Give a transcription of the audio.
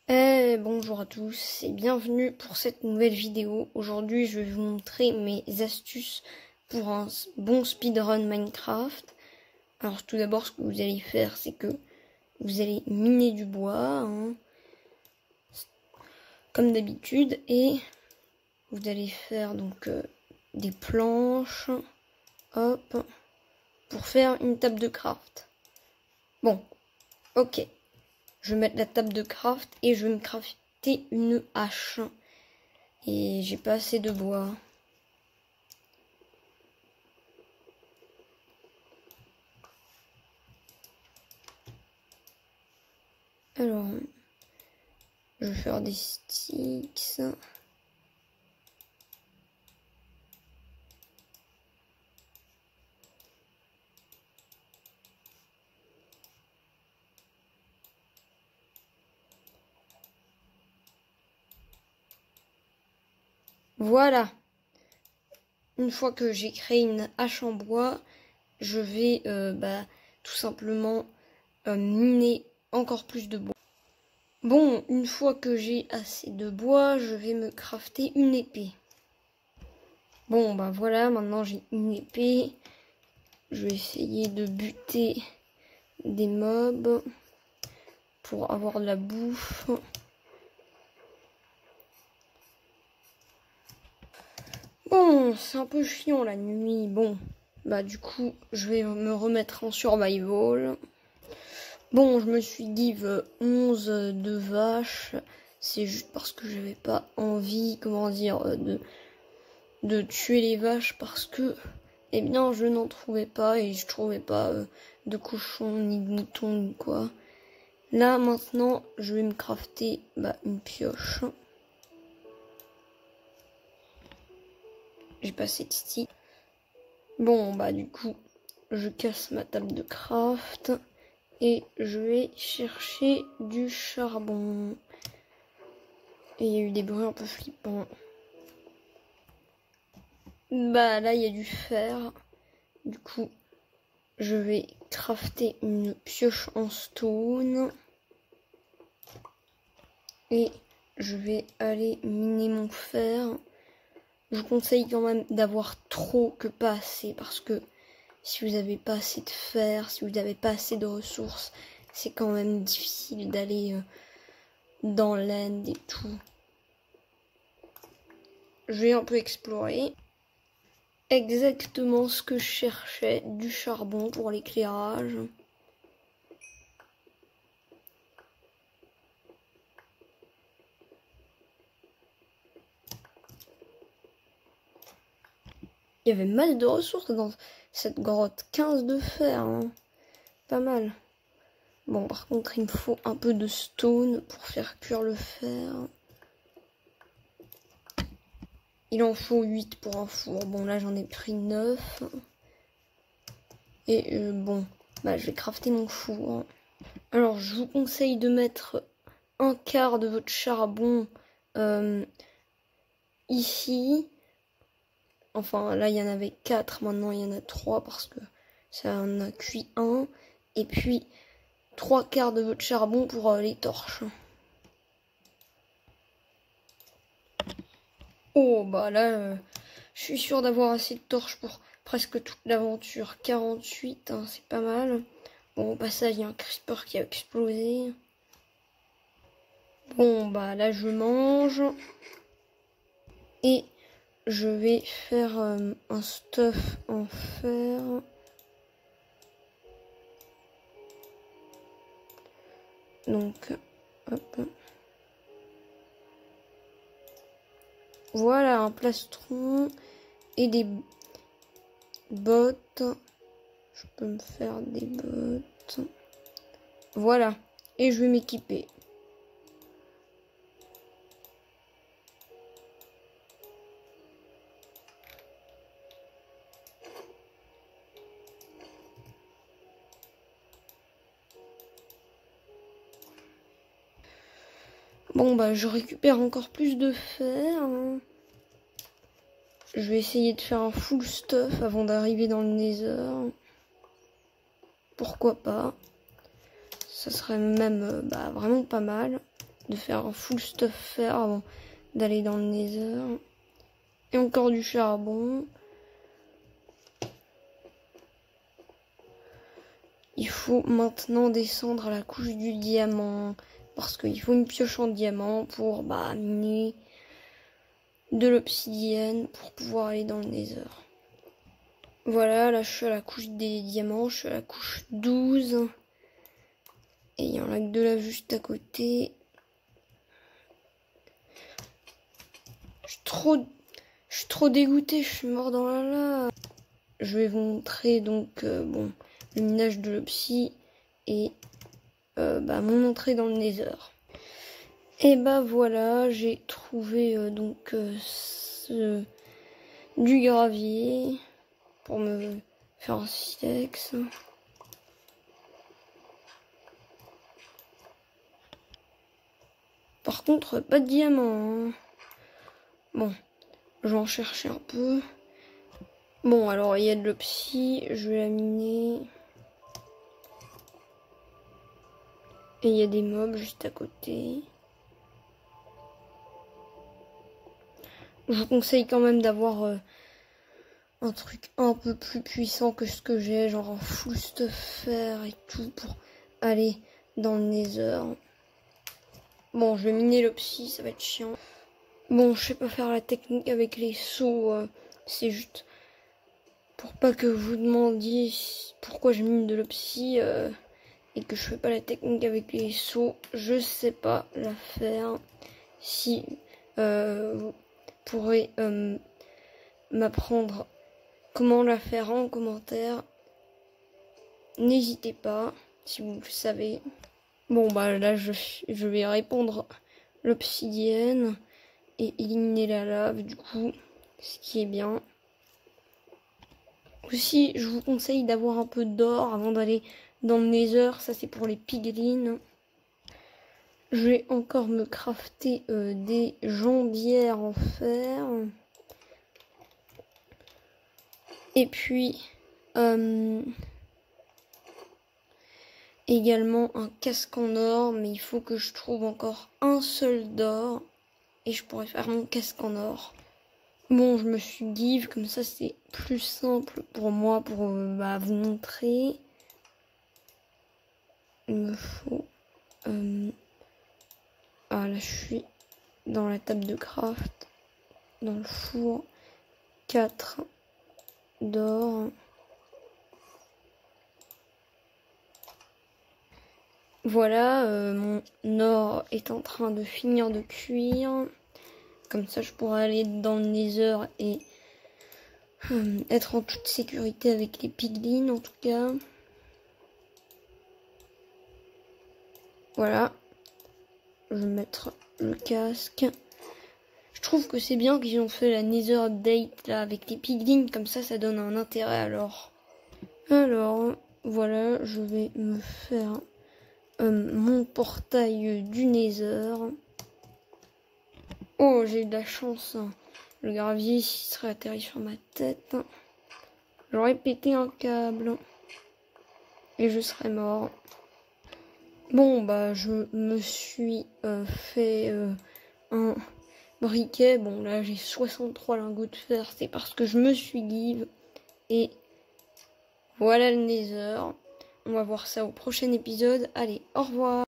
Bonjour à tous et bienvenue pour cette nouvelle vidéo. Aujourd'hui je vais vous montrer mes astuces pour un bon speedrun Minecraft. Alors tout d'abord ce que vous allez faire c'est que vous allez miner du bois comme d'habitude et vous allez faire donc des planches hop pour faire une table de craft. Bon, ok. Je vais mettre la table de craft et je vais me crafter une hache. Et j'ai pas assez de bois. Alors, je vais faire des sticks. Voilà. Une fois que j'ai créé une hache en bois, je vais tout simplement miner encore plus de bois. Bon, une fois que j'ai assez de bois, je vais me crafter une épée. Bon, bah voilà, maintenant j'ai une épée. Je vais essayer de buter des mobs pour avoir de la bouffe. Bon, c'est un peu chiant la nuit. Bon, bah du coup, je vais me remettre en survival. Bon, je me suis give 11 de vaches. C'est juste parce que j'avais pas envie, comment dire, de tuer les vaches parce que, eh bien, je n'en trouvais pas et je trouvais pas de cochons, ni de moutons, ni quoi. Là, maintenant, je vais me crafter une pioche. J'ai pas assez de sticks. Bon, bah du coup, je casse ma table de craft et je vais chercher du charbon. Et il y a eu des bruits un peu flippants. Bah là, il y a du fer. Du coup, je vais crafter une pioche en stone. Et je vais aller miner mon fer. Je vous conseille quand même d'avoir trop que pas assez parce que si vous n'avez pas assez de fer, si vous n'avez pas assez de ressources, c'est quand même difficile d'aller dans l'end et tout. Je vais un peu explorer. Exactement ce que je cherchais, du charbon pour l'éclairage. Il y avait mal de ressources dans cette grotte. 15 de fer, hein. Pas mal. Bon, par contre, il me faut un peu de stone pour faire cuire le fer. Il en faut 8 pour un four. Bon, là, j'en ai pris 9. Et je vais crafter mon four. Alors, je vous conseille de mettre un quart de votre charbon ici. Enfin, là, il y en avait 4. Maintenant, il y en a 3 parce que ça en a cuit un. Et puis, 3 quarts de votre charbon pour les torches. Oh, bah là, je suis sûre d'avoir assez de torches pour presque toute l'aventure. 48, hein, c'est pas mal. Bon, au passage, il y a un creeper qui a explosé. Bon, bah là, je mange. Et je vais faire un stuff en fer. Donc, hop. Voilà, un plastron et des bottes. Je peux me faire des bottes. Voilà. Et je vais m'équiper. Bon, bah, je récupère encore plus de fer. Je vais essayer de faire un full stuff avant d'arriver dans le Nether. Pourquoi pas? Ça serait même vraiment pas mal. de faire un full stuff fer avant d'aller dans le nether. Et encore du charbon. Il faut maintenant descendre à la couche du diamant. Parce qu'il faut une pioche en diamant pour miner de l'obsidienne pour pouvoir aller dans le nether. Voilà, là je suis à la couche des diamants, je suis à la couche 12. Et il y a un lac de lave juste à côté. Je suis trop dégoûté, je suis mort dans la lave. Je vais vous montrer donc le minage de l'obsi et mon entrée dans le nether. Et voilà, j'ai trouvé du gravier pour me faire un silex. Par contre, pas de diamant. Hein. Bon, je vais en chercher un peu. Bon, alors il y a de l'obsi, je vais la miner. Et il y a des mobs juste à côté. Je vous conseille quand même d'avoir un truc un peu plus puissant que ce que j'ai, genre un full stuff fer et tout pour aller dans le nether. Bon, je vais miner l'obsi, ça va être chiant. Bon, je sais pas faire la technique avec les seaux, c'est juste pour pas que vous demandiez pourquoi je mine de l'obsi et que je fais pas la technique avec les seaux. Je sais pas la faire. Si vous pourrez m'apprendre comment la faire en commentaire, n'hésitez pas si vous le savez. Bon là je vais répandre l'obsidienne et éliminer la lave du coup, ce qui est bien. Aussi je vous conseille d'avoir un peu d'or avant d'aller dans le nether, ça c'est pour les piglins. Je vais encore me crafter des jambières en fer. Et puis également un casque en or, mais il faut que je trouve encore un seul d'or et je pourrais faire mon casque en or. Bon, je me suis give, comme ça c'est plus simple pour moi pour vous montrer. Il me faut là je suis dans la table de craft, dans le four, 4 d'or. Voilà, mon or est en train de finir de cuire. Comme ça, je pourrai aller dans le nether et être en toute sécurité avec les piglins, en tout cas. Voilà. Je vais mettre le casque. Je trouve que c'est bien qu'ils ont fait la nether update là avec les piglins. Comme ça donne un intérêt alors. Alors, voilà, je vais me faire mon portail du nether. Oh, j'ai eu de la chance. Hein. Le gravier serait atterri sur ma tête. J'aurais pété un câble. Et je serais mort. Bon, je me suis fait un briquet. Bon, là, j'ai 63 lingots de fer. C'est parce que je me suis give. Et voilà le nether. On va voir ça au prochain épisode. Allez, au revoir.